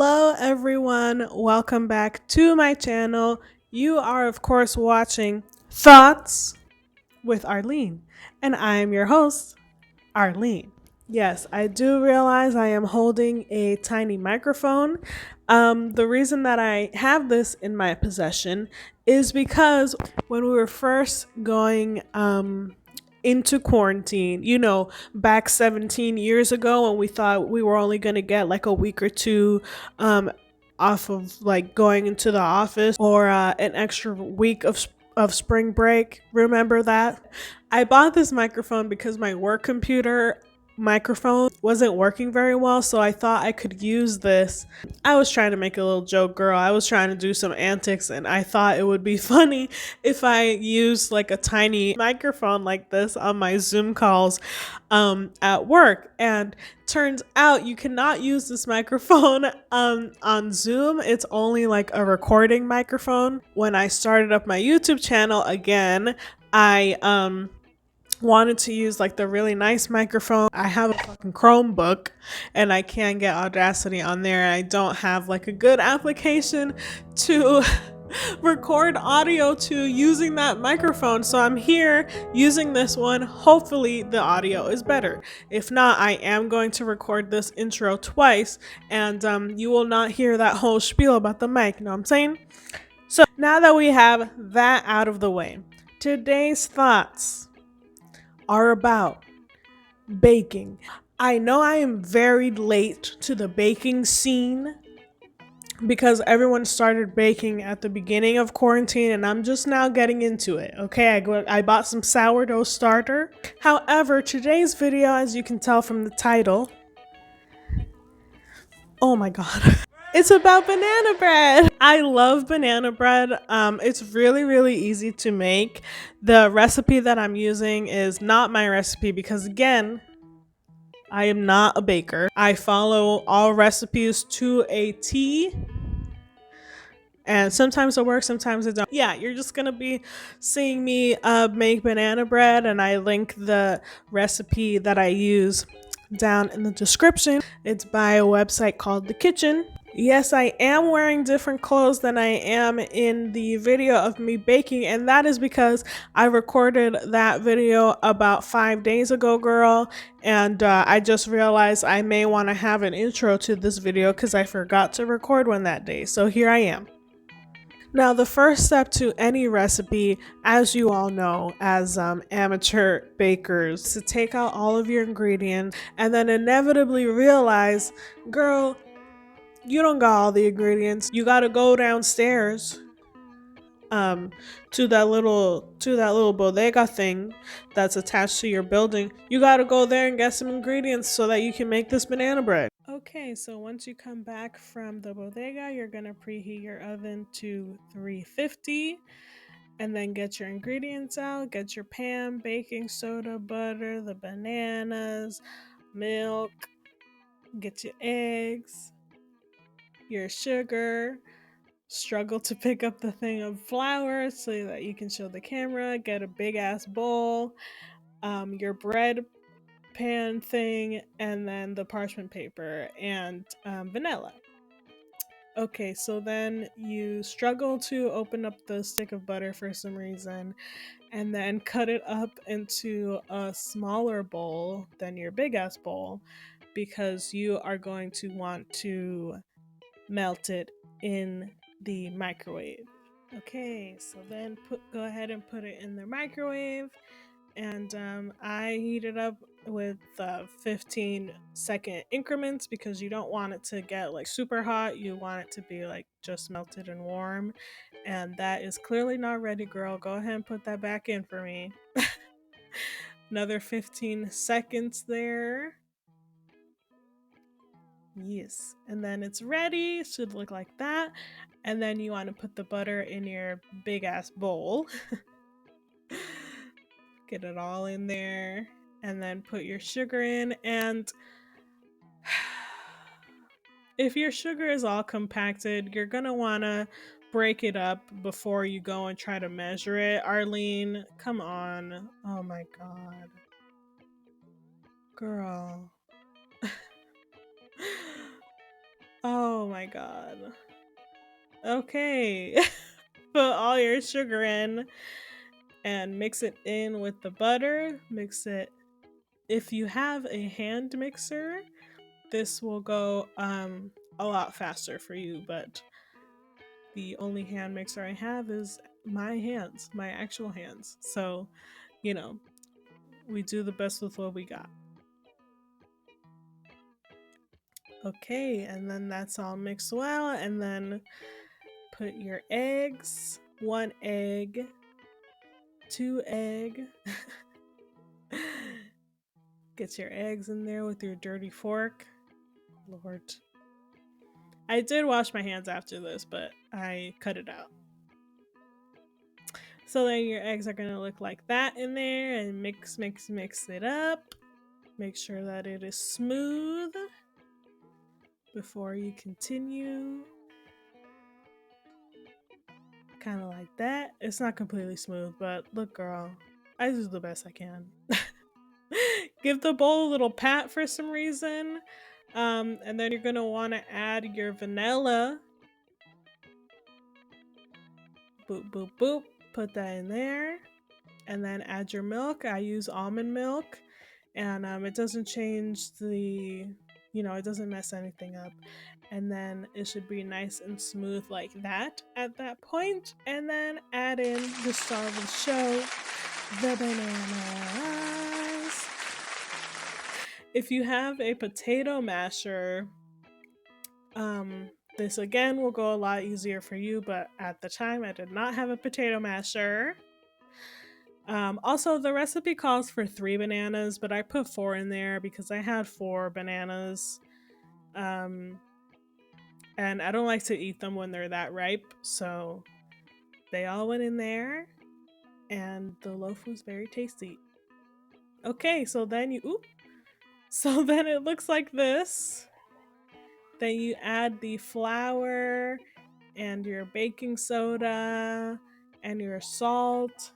Hello everyone, welcome back to my channel. You are of course watching Thoughts with Arlene, and I am your host, Arlene. Yes, I do realize I am holding a tiny microphone. The reason that I have this in my possession is because when we were first going into quarantine, back 17 years ago, when we thought we were only going to get like a week or two um, off of like going into the office or an extra week of spring break. Remember that? I bought this microphone because my work computer microphone wasn't working very well, so I thought I could use this. I was trying to make a little joke, girl. I was trying to do some antics, and I thought it would be funny if I used like a tiny microphone like this on my Zoom calls at work. And turns out you cannot use this microphone on Zoom. It's only like a recording microphone. When I started up my YouTube channel again, I wanted to use like the really nice microphone. I have a fucking Chromebook and I can't get Audacity on there. I don't have like a good application to record audio to using that microphone. So I'm here using this one. Hopefully the audio is better. If not, I am going to record this intro twice and you will not hear that whole spiel about the mic. You know what I'm saying? So now that we have that out of the way, today's thoughts are about baking. I know I am very late to the baking scene because everyone started baking at the beginning of quarantine and I'm just now getting into it. Okay, I bought some sourdough starter. However, today's video, as you can tell from the title, oh my god, it's about banana bread. I love banana bread. It's really easy to make. The recipe that I'm using is not my recipe because, again, I am not a baker. I follow all recipes to a T. And sometimes it works, sometimes it don't. Yeah, you're just gonna be seeing me make banana bread, and I link the recipe that I use down in the description. It's by a website called The Kitchen. Yes, I am wearing different clothes than I am in the video of me baking, and that is because I recorded that video about 5 days ago, girl, and I just realized I may want to have an intro to this video because I forgot to record one that day, so here I am. Now, the first step to any recipe, as you all know, as amateur bakers, is to take out all of your ingredients and then inevitably realize, girl, you don't got all the ingredients. You gotta go downstairs to that little bodega thing that's attached to your building. You gotta go there and get some ingredients so that you can make this banana bread. Okay, so once you come back from the bodega, you're gonna preheat your oven to 350 and then get your ingredients out. Get your pan, baking soda, butter, the bananas, milk, get your eggs, your sugar. Struggle to pick up the thing of flour so that you can show the camera. Get a big ass bowl, your bread pan thing, and then the parchment paper and vanilla. Okay, so then you struggle to open up the stick of butter for some reason, and then cut it up into a smaller bowl than your big ass bowl because you are going to want to melt it in the microwave. Okay, so then go ahead and put it in the microwave, and I heat it up with 15-second increments because you don't want it to get like super hot. You want it to be like just melted and warm, and that is clearly not ready, girl. Go ahead and put that back in for me. Another 15 seconds there. Yes, and then it's ready. It should look like that. And then you want to put the butter in your big ass bowl. Get it all in there, and then put your sugar in. And if your sugar is all compacted, you're gonna want to break it up before you go and try to measure it. Arlene, come on. Oh my god. Girl. Oh my god. Okay. Put all your sugar in and mix it in with the butter. Mix it. If you have a hand mixer, this will go a lot faster for you, but the only hand mixer I have is my hands, my actual hands. So, you know, we do the best with what we got. Okay, and then that's all mixed well, and then put your eggs, 1 egg, 2 egg. Get your eggs in there with your dirty fork. Lord. I did wash my hands after this, but I cut it out. So then your eggs are gonna look like that in there, and mix it up. Make sure that it is smooth before you continue. Kind of like that. It's not completely smooth, but look, girl, I do the best I can. Give the bowl a little pat for some reason. And then you're gonna want to add your vanilla. Boop, boop, boop. Put that in there. And then add your milk. I use almond milk. And it doesn't change the, it doesn't mess anything up. And then it should be nice and smooth like that at that point. And then add in the star of the show, the bananas. If you have a potato masher, this again will go a lot easier for you, but at the time I did not have a potato masher. Also, the recipe calls for 3 bananas, but I put 4 in there because I had 4 bananas. And I don't like to eat them when they're that ripe, so they all went in there, and the loaf was very tasty. Okay, so then so then it looks like this. Then you add the flour and your baking soda and your salt.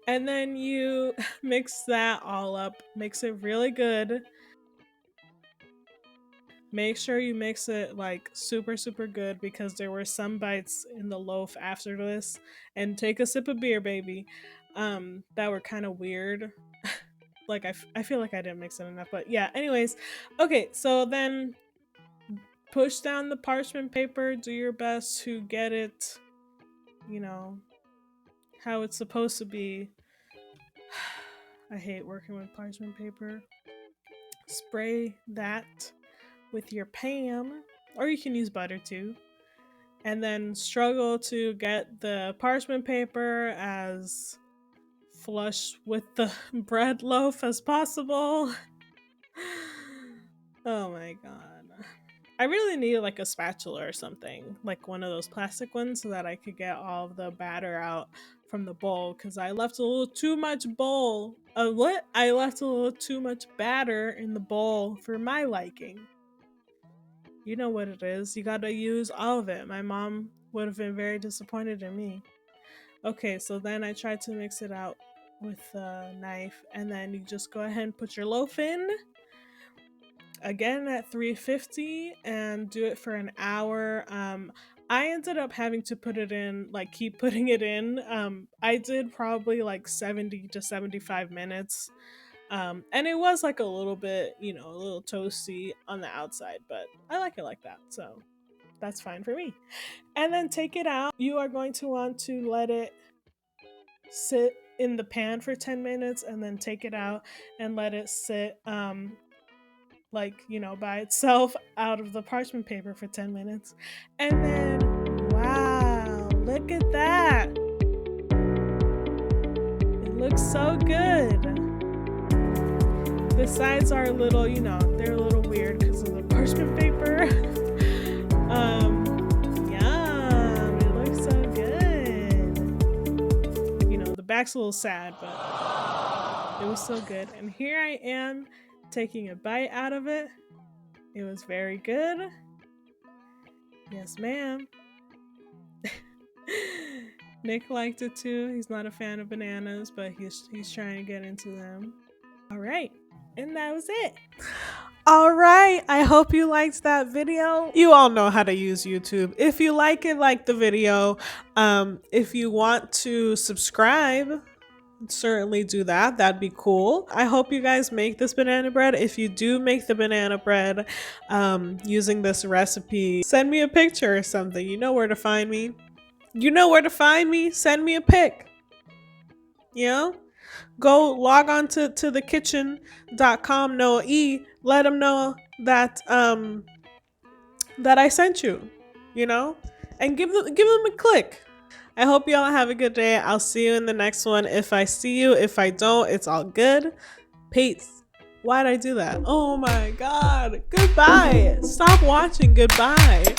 And then you mix that all up. Mix it really good. Make sure you mix it like super, super good because there were some bites in the loaf after this. And take a sip of beer, baby. That were kind of weird. Like I feel like I didn't mix it enough, but yeah. Anyways, okay. So then push down the parchment paper. Do your best to get it, how it's supposed to be. I hate working with parchment paper. Spray that with your pan, or you can use butter too, and then struggle to get the parchment paper as flush with the bread loaf as possible. Oh my god. I really need like a spatula or something, like one of those plastic ones, so that I could get all of the batter out from the bowl, because I left a little too much I left a little too much batter in the bowl for my liking. You know what it is. You gotta use all of it. My mom would have been very disappointed in me. Okay, so then I tried to mix it out with a knife, and then you just go ahead and put your loaf in. Again at 350 and do it for an hour. I ended up having to put it in, like keep putting it in. I did probably like 70 to 75 minutes. And it was like a little bit, a little toasty on the outside, but I like it like that, so that's fine for me. And then take it out. You are going to want to let it sit in the pan for 10 minutes and then take it out and let it sit by itself out of the parchment paper for 10 minutes. And then, wow, look at that. It looks so good. The sides are a little, they're a little weird because of the parchment paper. Yum, it looks so good. The back's a little sad, but it was so good. And here I am taking a bite out of it. It was very good. Yes, ma'am. Nick liked it too. He's not a fan of bananas, but he's trying to get into them. All right, and that was it. All right, I hope you liked that video. You all know how to use YouTube. If you like it, like the video. If you want to subscribe, certainly do that. That'd be cool. I hope you guys make this banana bread. If you do make the banana bread using this recipe, send me a picture or something. You know where to find me. You know where to find me. Send me a pic. You know? Go log on to thekitchen.com, Noah E. Let them know that that I sent you, you know, and give them a click. I hope y'all have a good day. I'll see you in the next one. If I see you, if I don't, it's all good. Peace. Why'd I do that? Oh my God. Goodbye. Stop watching. Goodbye.